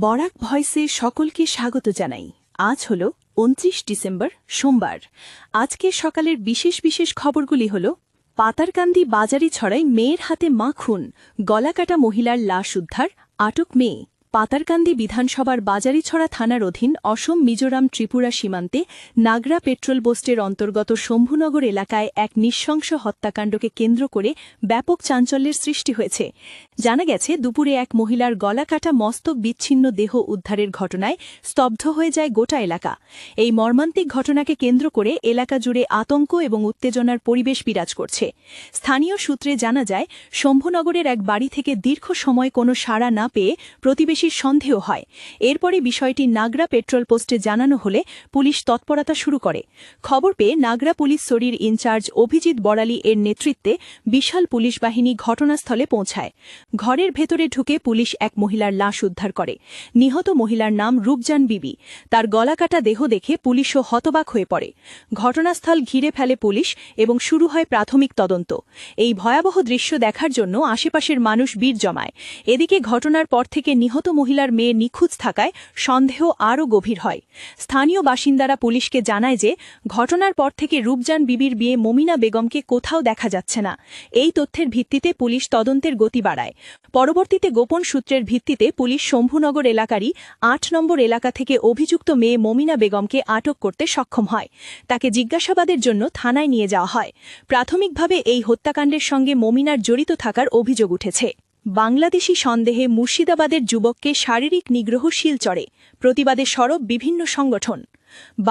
বরাক ভয়েসে সকলকে স্বাগত জানাই। আজ হল ২৯ ডিসেম্বর সোমবার। আজকে সকালের বিশেষ বিশেষ খবরগুলি হল পাতারকান্দি বাজারি ছড়ায় মেয়ের হাতে মা খুন, গলাকাটা মহিলার লাশ উদ্ধার, আটক মেয়ে। পাতারকান্দি বিধানসভার বাজারিছড়া থানার অধীন অসম মিজোরাম ত্রিপুরা সীমান্তে নাগরা পেট্রোল পোস্টের অন্তর্গত শম্ভুনগর এলাকায় এক নৃশংস হত্যাকাণ্ডকে কেন্দ্র করে ব্যাপক চাঞ্চল্যের সৃষ্টি হয়েছে। জানা গেছে, দুপুরে এক মহিলার গলাকাটা মস্তক বিচ্ছিন্ন দেহ উদ্ধারের ঘটনায় স্তব্ধ হয়ে যায় গোটা এলাকা। এই মর্মান্তিক ঘটনাকে কেন্দ্র করে এলাকা জুড়ে আতঙ্ক এবং উত্তেজনার পরিবেশ বিরাজ করছে। স্থানীয় সূত্রে জানা যায়, শম্ভুনগরের এক বাড়ি থেকে দীর্ঘ সময় কোনো সাড়া না পেয়ে প্রতিবেশীর সন্দেহ হয়। এরপরে বিষয়টি নাগরা পেট্রোল পোস্টে জানানো হলে পুলিশ তৎপরতা শুরু করে। খবর পেয়ে নাগরা পুলিশ সরির ইনচার্জ অভিজিৎ বড়ালী এর নেতৃত্বে বিশাল পুলিশ বাহিনী ঘটনাস্থলে পৌঁছায়। ঘরের ভেতরে ঢুকে পুলিশ এক মহিলার লাশ উদ্ধার করে। নিহত মহিলার নাম রূপজান বিবি। তার গলাকাটা দেহ দেখে পুলিশও হতবাক হয়ে পড়ে। ঘটনাস্থল ঘিরে ফেলে পুলিশ এবং শুরু হয় প্রাথমিক তদন্ত। এই ভয়াবহ দৃশ্য দেখার জন্য আশেপাশের মানুষ ভিড় জমায়। এদিকে ঘটনার পর থেকে নিহত মহিলার মেয়ে নিখোঁজ থাকায় সন্দেহ আরও গভীর হয়। স্থানীয় বাসিন্দারা পুলিশকে জানায় যে, ঘটনার পর থেকে রূপজান বিবির বিয়ে মমিনা বেগমকে কোথাও দেখা যাচ্ছে না। এই তথ্যের ভিত্তিতে পুলিশ তদন্তের গতি বাড়ায়। পরবর্তীতে গোপন সূত্রের ভিত্তিতে পুলিশ শম্ভুনগর এলাকারই ৮ নম্বর এলাকা থেকে অভিযুক্ত মেয়ে মমিনা বেগমকে আটক করতে সক্ষম হয়। তাকে জিজ্ঞাসাবাদের জন্য থানায় নিয়ে যাওয়া হয়। প্রাথমিকভাবে এই হত্যাকাণ্ডের সঙ্গে মমিনার জড়িত থাকার অভিযোগ উঠেছে। বাংলাদেশি সন্দেহে মুর্শিদাবাদের যুবককে শারীরিক নিগ্রহ শিলচরে, প্রতিবাদে সরব বিভিন্ন সংগঠন।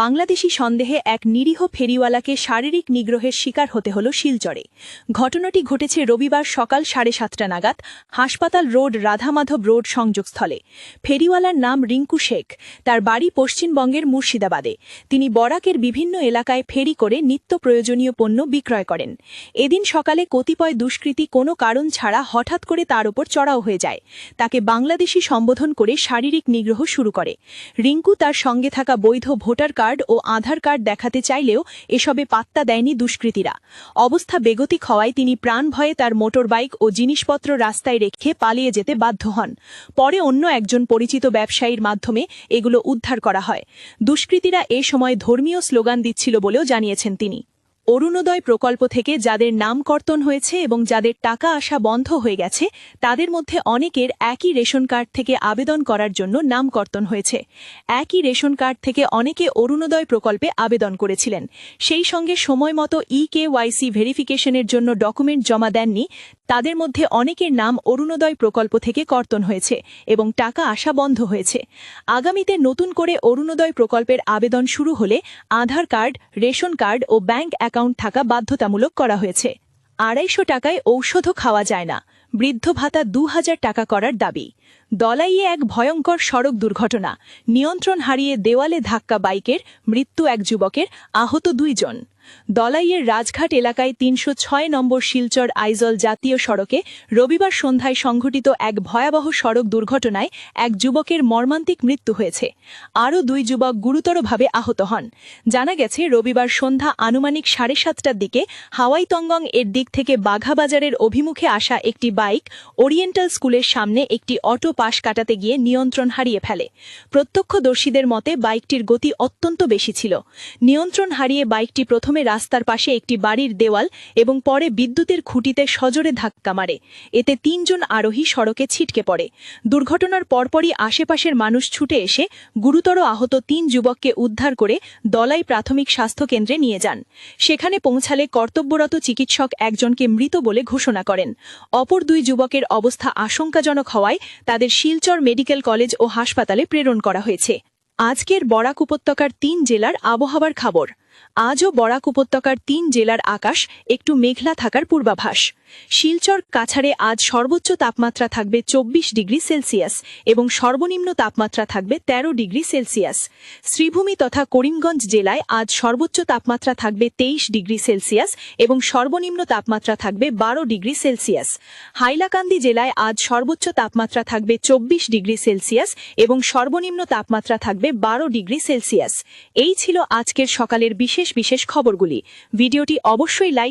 বাংলাদেশি সন্দেহে এক নিরীহ ফেরিওয়ালাকে শারীরিক নিগ্রহের শিকার হতে হল শিলচরে। ঘটনাটি ঘটেছে রবিবার সকাল 7:30 নাগাদ হাসপাতাল রোড রাধামাধব রোড সংযোগস্থলে। ফেরিওয়ালার নাম রিঙ্কু শেখ। তার বাড়ি পশ্চিমবঙ্গের মুর্শিদাবাদে। তিনি বরাকের বিভিন্ন এলাকায় ফেরি করে নিত্য প্রয়োজনীয় পণ্য বিক্রয় করেন। এদিন সকালে কতিপয় দুষ্কৃতী কোনো কারণ ছাড়া হঠাৎ করে তার ওপর চড়াও হয়ে যায়। তাকে বাংলাদেশি সম্বোধন করে শারীরিক নিগ্রহ শুরু করে। রিঙ্কু তার সঙ্গে থাকা বৈধ ভোটার কার্ড ও আধার কার্ড দেখাতে চাইলেও এসবে পাত্তা দেয়নি দুষ্কৃতীরা। অবস্থা বেগতিক হওয়ায় তিনি প্রাণ ভয়ে তার মোটরবাইক ও জিনিসপত্র রাস্তায় রেখে পালিয়ে যেতে বাধ্য হন। পরে অন্য একজন পরিচিত ব্যবসায়ীর মাধ্যমে এগুলো উদ্ধার করা হয়। দুষ্কৃতীরা এ সময় ধর্মীয় স্লোগান দিচ্ছিল বলেও জানিয়েছেন তিনি। অরুণোদয় প্রকল্প থেকে যাদের নাম কর্তন হয়েছে এবং যাদের টাকা আসা বন্ধ হয়ে গেছে, তাদের মধ্যে অনেকের একই রেশন কার্ড থেকে আবেদন করার জন্য নাম কর্তন হয়েছে। একই রেশন কার্ড থেকে অনেকে অরুণোদয় প্রকল্পে আবেদন করেছিলেন। সেই সঙ্গে সময়মতো ইকেওয়াইসি ভেরিফিকেশনের জন্য ডকুমেন্ট জমা দেননি। তাদের মধ্যে অনেকের নাম অরুণোদয় প্রকল্প থেকে কর্তন হয়েছে এবং টাকা আসা বন্ধ হয়েছে। আগামীতে নতুন করে অরুণোদয় প্রকল্পের আবেদন শুরু হলে আধার কার্ড, রেশন কার্ড ও ব্যাংক অ্যাকাউন্ট থাকা বাধ্যতামূলক করা হয়েছে। ২৫০ টাকায় ঔষধও খাওয়া যায় না, বৃদ্ধ ভাতা ২০০০ টাকা করার দাবি। দলাইয়ে এক ভয়ঙ্কর সড়ক দুর্ঘটনা, নিয়ন্ত্রণ হারিয়ে দেওয়ালে ধাক্কা বাইকের, মৃত্যু এক যুবকের, আহত ২ জন। দলাইয়ের রাজঘাট এলাকায় ৩০৬ নম্বর শিলচর আইজল জাতীয় সড়কে রবিবার সন্ধ্যায় সংঘটিত এক ভয়াবহ সড়ক দুর্ঘটনায় এক যুবকের মর্মান্তিক মৃত্যু হয়েছে। আরও ২ যুবক গুরুতরভাবে আহত হন। জানা গেছে, রবিবার সন্ধ্যা আনুমানিক ৭:৩০টার দিকে হাওয়াইতঙ্গং এর দিক থেকে বাঘাবাজারের অভিমুখে আসা একটি বাইক ওরিয়েন্টাল স্কুলের সামনে একটি অটো পাশ কাটাতে গিয়ে নিয়ন্ত্রণ হারিয়ে ফেলে। প্রত্যক্ষদর্শীদের মতে বাইকটির গতি অত্যন্ত বেশি ছিল। নিয়ন্ত্রণ হারিয়ে বাইকটি প্রথমে রাস্তার পাশে একটি বাড়ির দেওয়াল এবং পরে বিদ্যুতের খুঁটিতে সজোরে ধাক্কা মারে। এতে ৩ জন আরোহী সড়কে ছিটকে পড়ে। দুর্ঘটনার পরপরই আশেপাশের মানুষ ছুটে এসে গুরুতর আহত ৩ যুবককে উদ্ধার করে দলাই প্রাথমিক স্বাস্থ্যকেন্দ্রে নিয়ে যান। সেখানে পৌঁছালে কর্তব্যরত চিকিৎসক একজনকে মৃত বলে ঘোষণা করেন। অপর ২ যুবকের অবস্থা আশঙ্কাজনক হওয়ায় তাদের শিলচর মেডিকেল কলেজ ও হাসপাতালে প্রেরণ করা হয়েছে। আজকের বরাক উপত্যকার ৩ জেলার আবহাওয়ার খবর। আজও বরাক উপত্যকার ৩ জেলার আকাশ একটু মেঘলা থাকার পূর্বাভাস। শিলচর কাছাড়ে আজ সর্বোচ্চ তাপমাত্রা থাকবে ২৪ ডিগ্রি সেলসিয়াস এবং সর্বনিম্ন তাপমাত্রা থাকবে ১৩ ডিগ্রি সেলসিয়াস। শ্রীভূমি তথা করিমগঞ্জ জেলায় আজ সর্বোচ্চ তাপমাত্রা থাকবে ২৩ ডিগ্রি সেলসিয়াস এবং সর্বনিম্ন তাপমাত্রা থাকবে ১২ ডিগ্রি সেলসিয়াস। হাইলাকান্দি জেলায় আজ সর্বোচ্চ তাপমাত্রা থাকবে ২৪ ডিগ্রি সেলসিয়াস এবং সর্বনিম্ন তাপমাত্রা থাকবে ১২ ডিগ্রি সেলসিয়াস। এই ছিল আজকের সকালের বিশেষ বিশেষ খবরগুলি। ভিডিওটি অবশ্যই লাইক